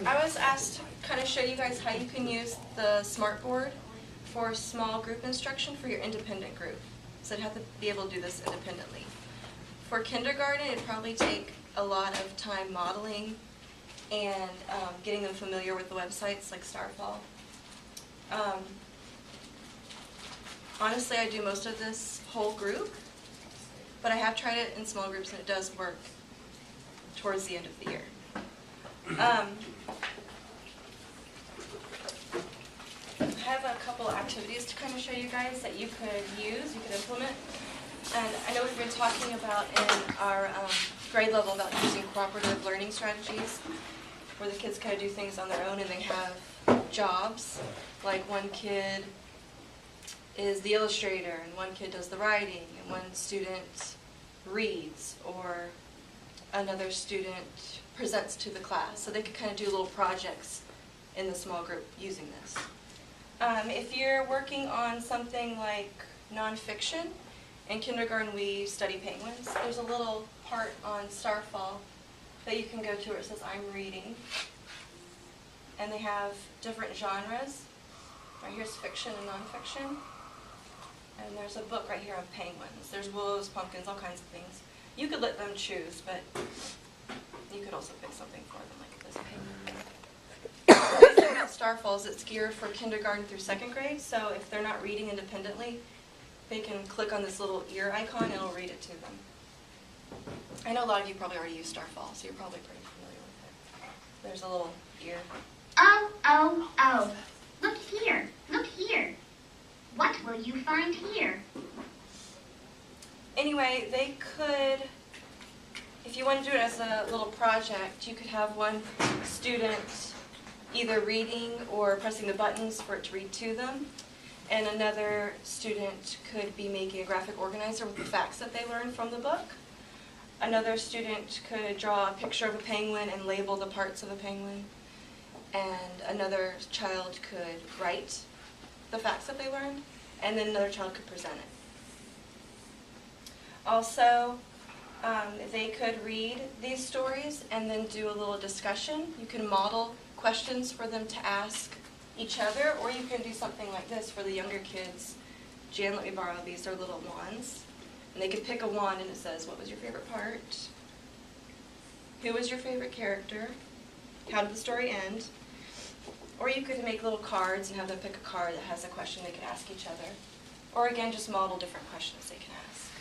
I was asked to kind of show you guys how you can use the smartboard for small group instruction for your independent group. So you'd have to be able to do this independently. For kindergarten, it'd probably take a lot of time modeling and getting them familiar with the websites like Starfall. Honestly, I do most of this whole group, but I have tried it in small groups and it does work towards the end of the year. I have a couple activities to kind of show you guys that you could use, you could implement. And I know we've been talking about in our grade level about using cooperative learning strategies where the kids kind of do things on their own and they have jobs. Like one kid is the illustrator and one kid does the writing and one student reads or another student presents to the class. So they could kind of do little projects in the small group using this. If you're working on something like nonfiction, in kindergarten we study penguins. There's a little part on Starfall that you can go to where it says I'm reading. And they have different genres. Right here's fiction and nonfiction. And there's a book right here on penguins. There's wolves, pumpkins, all kinds of things. You could let them choose, but you could also pick something for them, like this penguin. The nice thing about Starfall is it's geared for kindergarten through second grade, so if they're not reading independently, they can click on this little ear icon and it'll read it to them. I know a lot of you probably already use Starfall, so you're probably pretty familiar with it. There's a little ear. Oh, oh, oh. Look here. Look here. What will you find here? Anyway, they could, if you want to do it as a little project, you could have one student either reading or pressing the buttons for it to read to them, and another student could be making a graphic organizer with the facts that they learned from the book. Another student could draw a picture of a penguin and label the parts of a penguin, and another child could write the facts that they learned, and then another child could present it. Also, they could read these stories and then do a little discussion. You can model questions for them to ask each other, or you can do something like this for the younger kids. Jan, let me borrow these. They're little wands. And they could pick a wand and it says, what was your favorite part? Who was your favorite character? How did the story end? Or you could make little cards and have them pick a card that has a question they could ask each other. Or again, just model different questions they can ask.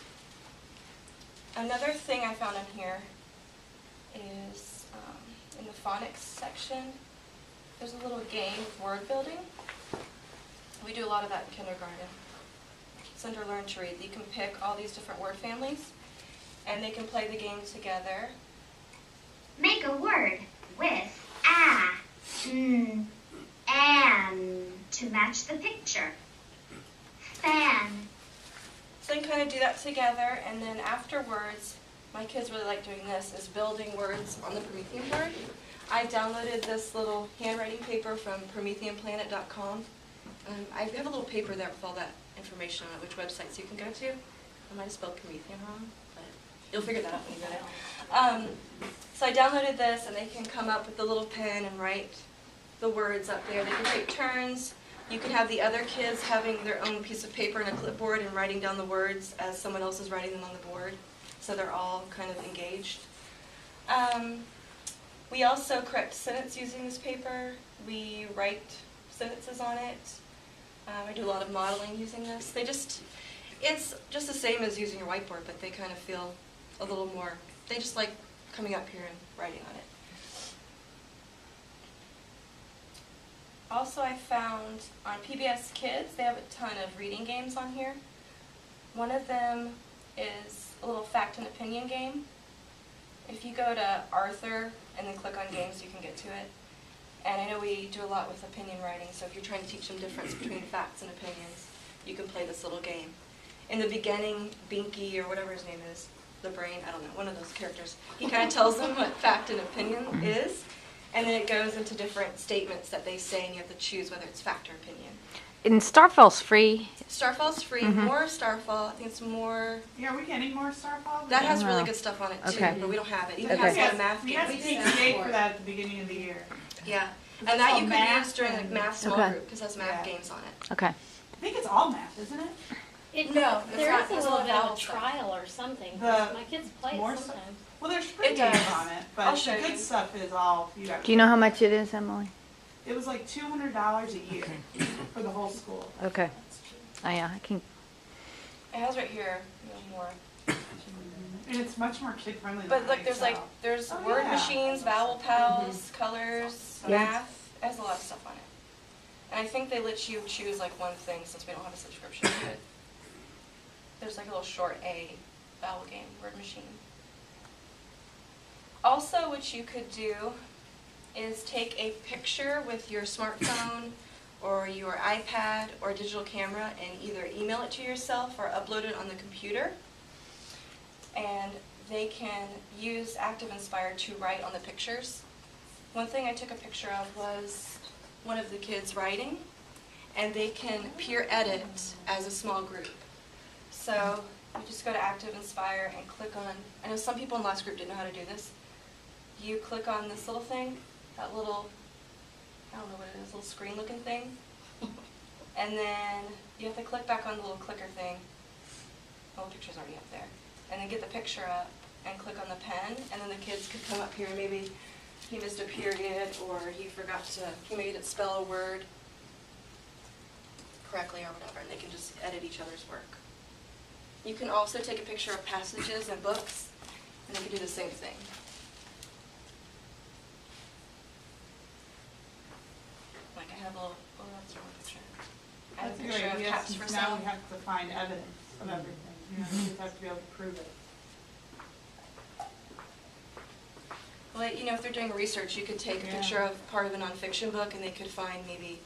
Another thing I found in here is in the phonics section, there's a little game of word building. We do a lot of that in kindergarten. It's under Learn to Read. You can pick all these different word families and they can play the game together. Make a word with a, and to match the picture. Fan. So they can kind of do that together, and then afterwards, my kids really like doing this, is building words on the Promethean board. I downloaded this little handwriting paper from PrometheanPlanet.com. I have a little paper there with all that information on it, which websites you can go to. I might have spelled Promethean wrong, but you'll figure that out when you get it. So I downloaded this, and they can come up with the little pen and write the words up there. They can take turns. You can have the other kids having their own piece of paper and a clipboard and writing down the words as someone else is writing them on the board, so they're all kind of engaged. We also correct sentence using this paper. We write sentences on it. I do a lot of modeling using this. It's just the same as using your whiteboard, but they kind of feel a little more, they just like coming up here and writing on it. Also, I found on PBS Kids, they have a ton of reading games on here. One of them is a little fact and opinion game. If you go to Arthur and then click on games, you can get to it. And I know we do a lot with opinion writing, so if you're trying to teach them difference between facts and opinions, you can play this little game. In the beginning, Binky, or whatever his name is, the brain, I don't know, one of those characters, he kind of tells them what fact and opinion is. And then it goes into different statements that they say, and you have to choose whether it's fact or opinion. And Starfall's free. Starfall's free. More Starfall. I think it's more. Yeah, are we getting more Starfall? That has really good stuff on it too, Okay. but we don't have it. It We even has a have math to game. take the date for that at the beginning of the year. Yeah, Is and it that all you could math use during like and- math small Okay. group because it has math Yeah. games on it. Okay. I think it's all math, isn't it? No, it's There not. is a There's little lot bit of vowel a stuff. trial or something. The My kids play more it stuff? sometimes. Well, there's free It games does. on it, I'll but show the good you. stuff is all you got. Do you know how much it is, Emily? It was like $200 a year for the whole school. Okay. Oh, yeah, I can. It has right here, more. And it's much more kid friendly. But look, there's Oh, word yeah. machines, vowel pals, colors, Yeah. math. It has a lot of stuff on it. And I think they let you choose like one thing since we don't have a subscription to it. There's like a little short A vowel game, word machine. Also, what you could do is take a picture with your smartphone or your iPad or digital camera and either email it to yourself or upload it on the computer. And they can use Active Inspire to write on the pictures. One thing I took a picture of was one of the kids writing, and they can peer edit as a small group. So you just go to Active Inspire and click on, I know some people in last group didn't know how to do this. You click on this little thing, that little, I don't know what it is, little screen looking thing. And then you have to click back on the little clicker thing. Oh, the picture's already up there. And then get the picture up and click on the pen, and then the kids could come up here and maybe he missed a period or he forgot to, he maybe didn't spell a word correctly or whatever, and they can just edit each other's work. You can also take a picture of passages and books, and they can do the same thing. Like I have a little, oh, that's the wrong picture. I have a That's a picture great of idea, caps since for now sale. we have to find evidence of everything. You know, we just have to be able to prove it. Well, you know, if they're doing research, you could take a Yeah. picture of part of a nonfiction book and they could find maybe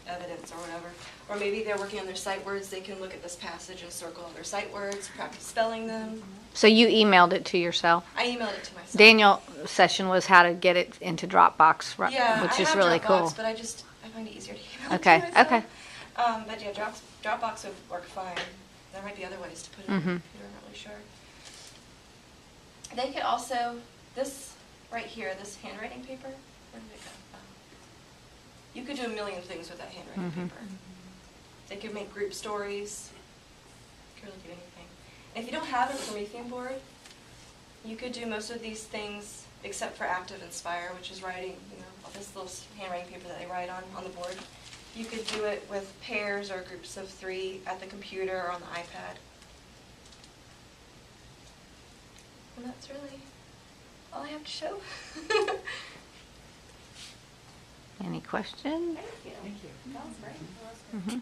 evidence or whatever. Or maybe they're working on their sight words, they can look at this passage and circle all their sight words, practice spelling them. So you emailed it to yourself? I emailed it to myself. Daniel's session was how to get it into Dropbox, Yeah, which I is have really Dropbox, cool. but I find it easier to email Okay, it to myself. okay. But yeah, Dropbox would work fine. There might be other ways to put it on the Mhm. computer, I'm not really sure. They could also, this right here, this handwriting paper, where did it go? Oh. You could do a million things with that handwriting Mhm. paper. They could make group stories. You could really do anything. And if you don't have a Promethean board, you could do most of these things except for Active Inspire, which is writing, you know, this little handwriting paper that they write on the board. You could do it with pairs or groups of 3 at the computer or on the iPad. And that's really all I have to show. Any questions? Thank you. Thank you. That was great. Mhm.